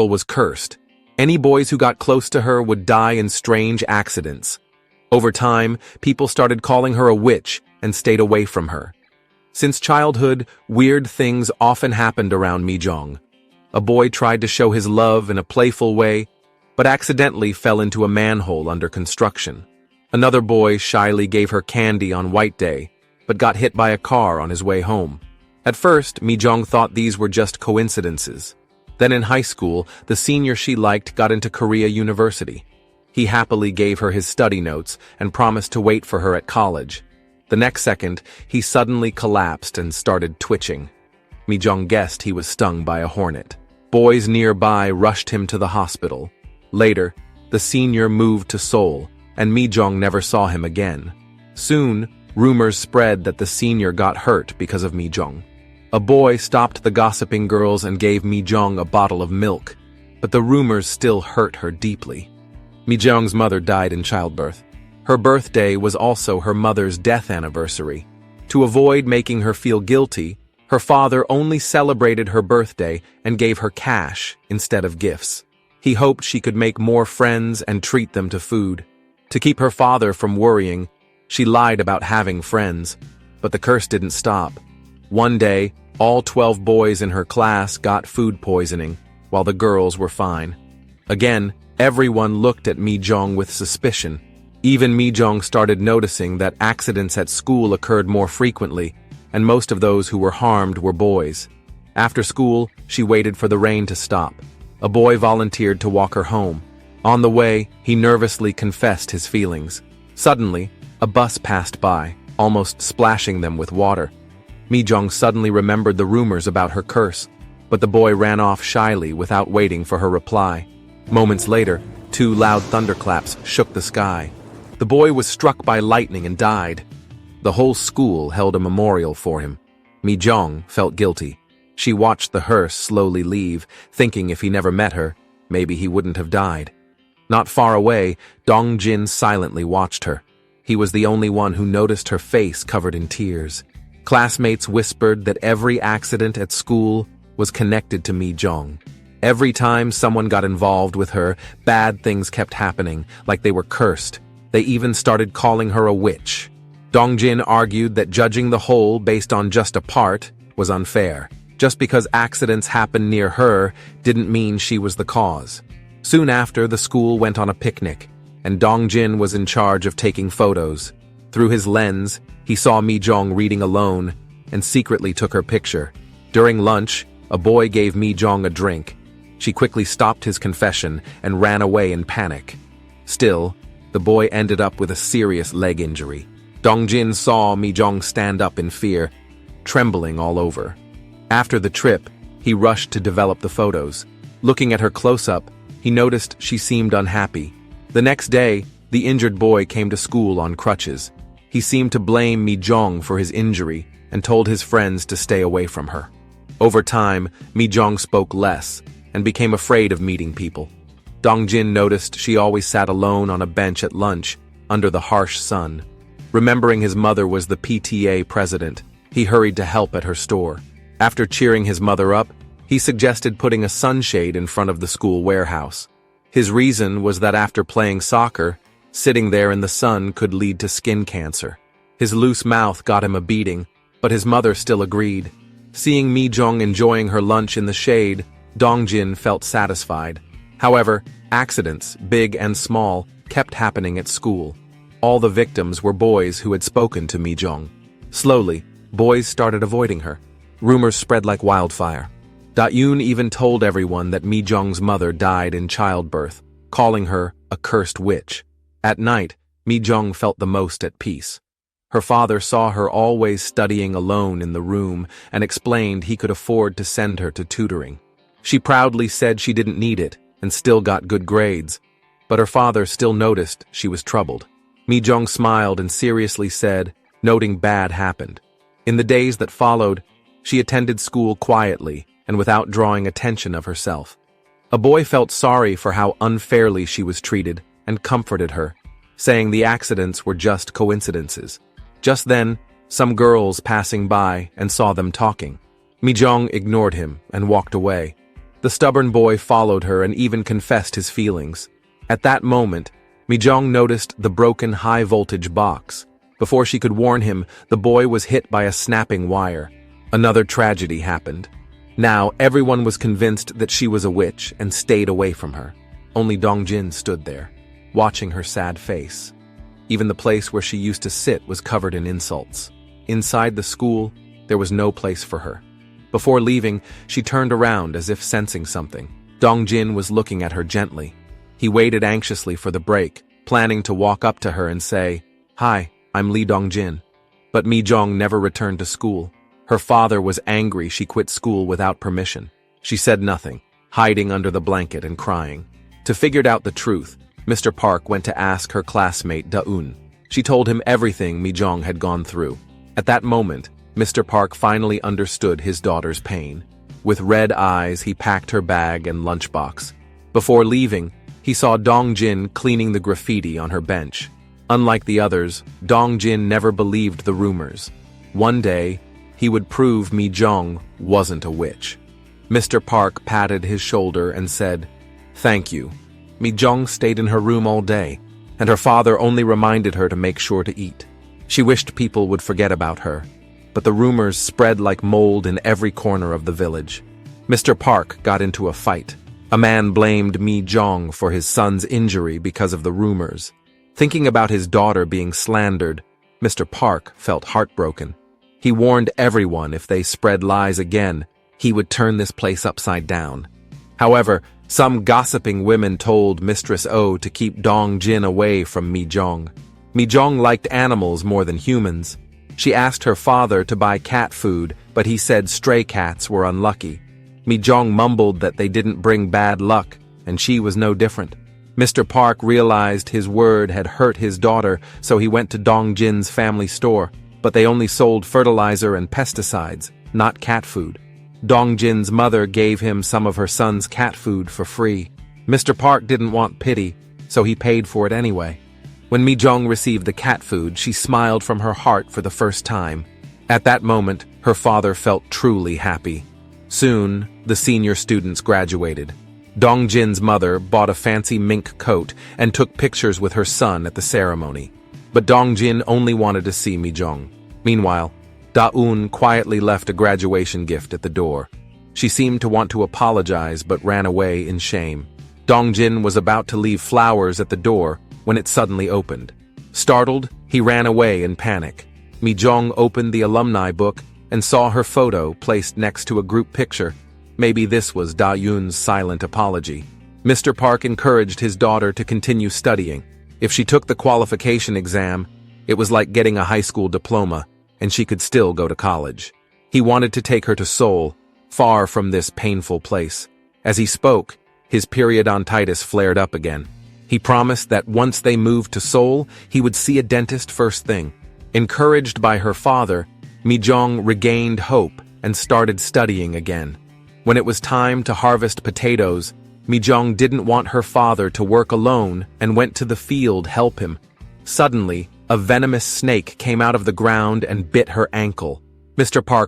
Was cursed. Any boys who got close to her would die in strange accidents. Over time, people started calling her a witch and stayed away from her. Since childhood, weird things often happened around Mi-jong. A boy tried to show his love in a playful way, but accidentally fell into a manhole under construction. Another boy shyly gave her candy on White Day, but got hit by a car on his way home. At first, Mi-jong thought these were just coincidences. Then in high school, the senior she liked got into Korea University. He happily gave her his study notes and promised to wait for her at college. The next second, he suddenly collapsed and started twitching. Mi-jong guessed he was stung by a hornet. Boys nearby rushed him to the hospital. Later, the senior moved to Seoul, and Mi-jong never saw him again. Soon, rumors spread that the senior got hurt because of Mi-jong. A boy stopped the gossiping girls and gave Mi-jong a bottle of milk, but the rumors still hurt her deeply. Mi-jong's mother died in childbirth. Her birthday was also her mother's death anniversary. To avoid making her feel guilty, her father only celebrated her birthday and gave her cash instead of gifts. He hoped she could make more friends and treat them to food. To keep her father from worrying, she lied about having friends, but the curse didn't stop. One day, all 12 boys in her class got food poisoning, while the girls were fine. Again, everyone looked at Mi-jong with suspicion. Even Mi-jong started noticing that accidents at school occurred more frequently, and most of those who were harmed were boys. After school, she waited for the rain to stop. A boy volunteered to walk her home. On the way, he nervously confessed his feelings. Suddenly, a bus passed by, almost splashing them with water. Mi-jong suddenly remembered the rumors about her curse, but the boy ran off shyly without waiting for her reply. Moments later, 2 loud thunderclaps shook the sky. The boy was struck by lightning and died. The whole school held a memorial for him. Mi-jong felt guilty. She watched the hearse slowly leave, thinking if he never met her, maybe he wouldn't have died. Not far away, Dong-jin silently watched her. He was the only one who noticed her face covered in tears. Classmates whispered that every accident at school was connected to Mi-jong. Every time someone got involved with her, bad things kept happening, like they were cursed. They even started calling her a witch. Dong-jin argued that judging the whole based on just a part was unfair. Just because accidents happened near her didn't mean she was the cause. Soon after, the school went on a picnic, and Dong-jin was in charge of taking photos. Through his lens, he saw Mi-jong reading alone and secretly took her picture. During lunch, a boy gave Mi-jong a drink. She quickly stopped his confession and ran away in panic. Still, the boy ended up with a serious leg injury. Dong-jin saw Mi-jong stand up in fear, trembling all over. After the trip, he rushed to develop the photos. Looking at her close-up, he noticed she seemed unhappy. The next day, the injured boy came to school on crutches. He seemed to blame Mi-jong for his injury and told his friends to stay away from her. Over time, Mi-jong spoke less and became afraid of meeting people. Dong-jin noticed she always sat alone on a bench at lunch under the harsh sun. Remembering his mother was the PTA president, he hurried to help at her store. After cheering his mother up, he suggested putting a sunshade in front of the school warehouse. His reason was that after playing soccer, sitting there in the sun could lead to skin cancer. His loose mouth got him a beating, but his mother still agreed. Seeing Mi-jong enjoying her lunch in the shade, Dong-jin felt satisfied. However, accidents, big and small, kept happening at school. All the victims were boys who had spoken to Mi-jong. Slowly, boys started avoiding her. Rumors spread like wildfire. Tae-gyun even told everyone that Mi-jong's mother died in childbirth, calling her a cursed witch. At night, Mi-jong felt the most at peace. Her father saw her always studying alone in the room and explained he could afford to send her to tutoring. She proudly said she didn't need it and still got good grades, but her father still noticed she was troubled. Mi-jong smiled and seriously said, noting bad happened. In the days that followed, she attended school quietly and without drawing attention of herself. A boy felt sorry for how unfairly she was treated and comforted her, saying the accidents were just coincidences. Just then, some girls passing by and saw them talking. Mi-jong ignored him and walked away. The stubborn boy followed her and even confessed his feelings. At that moment, Mi-jong noticed the broken high-voltage box. Before she could warn him, the boy was hit by a snapping wire. Another tragedy happened. Now, everyone was convinced that she was a witch and stayed away from her. Only Dong-jin stood there, watching her sad face. Even the place where she used to sit was covered in insults. Inside the school, there was no place for her. Before leaving, she turned around as if sensing something. Dong-jin was looking at her gently. He waited anxiously for the break, planning to walk up to her and say, "Hi, I'm Lee Dong-jin." But Mi-jong never returned to school. Her father was angry she quit school without permission. She said nothing, hiding under the blanket and crying. To figure out the truth, Mr. Park went to ask her classmate Da-eun. She told him everything Mi-jong had gone through. At that moment, Mr. Park finally understood his daughter's pain. With red eyes, he packed her bag and lunchbox. Before leaving, he saw Dong-jin cleaning the graffiti on her bench. Unlike the others, Dong-jin never believed the rumors. One day, he would prove Mi-jong wasn't a witch. Mr. Park patted his shoulder and said, "Thank you." Mi-jong stayed in her room all day, and her father only reminded her to make sure to eat. She wished people would forget about her, but the rumors spread like mold in every corner of the village. Mr. Park got into a fight. A man blamed Mi-jong for his son's injury because of the rumors. Thinking about his daughter being slandered, Mr. Park felt heartbroken. He warned everyone if they spread lies again, he would turn this place upside down. However, some gossiping women told Mistress Oh to keep Dong-jin away from Mi-jong. Mi-jong liked animals more than humans. She asked her father to buy cat food, but he said stray cats were unlucky. Mi-jong mumbled that they didn't bring bad luck, and she was no different. Mr. Park realized his word had hurt his daughter, so he went to Dong-jin's family store, but they only sold fertilizer and pesticides, not cat food. Dong-jin's mother gave him some of her son's cat food for free. Mr. Park didn't want pity, so he paid for it anyway. When Mi-jong received the cat food, she smiled from her heart for the first time. At that moment, her father felt truly happy. Soon, the senior students graduated. Dong-jin's mother bought a fancy mink coat and took pictures with her son at the ceremony. But Dong-jin only wanted to see Mi-jong. Meanwhile, Da-eun quietly left a graduation gift at the door. She seemed to want to apologize but ran away in shame. Dong-jin was about to leave flowers at the door when it suddenly opened. Startled, he ran away in panic. Mi-jong opened the alumni book and saw her photo placed next to a group picture. Maybe this was Da-eun's silent apology. Mr. Park encouraged his daughter to continue studying. If she took the qualification exam, it was like getting a high school diploma, and she could still go to college. He wanted to take her to Seoul, far from this painful place. As he spoke, his periodontitis flared up again. He promised that once they moved to Seoul, he would see a dentist first thing. Encouraged by her father, Mi-jong regained hope and started studying again. When it was time to harvest potatoes, Mi-jong didn't want her father to work alone and went to the field help him. Suddenly, a venomous snake came out of the ground and bit her ankle. Mr. Park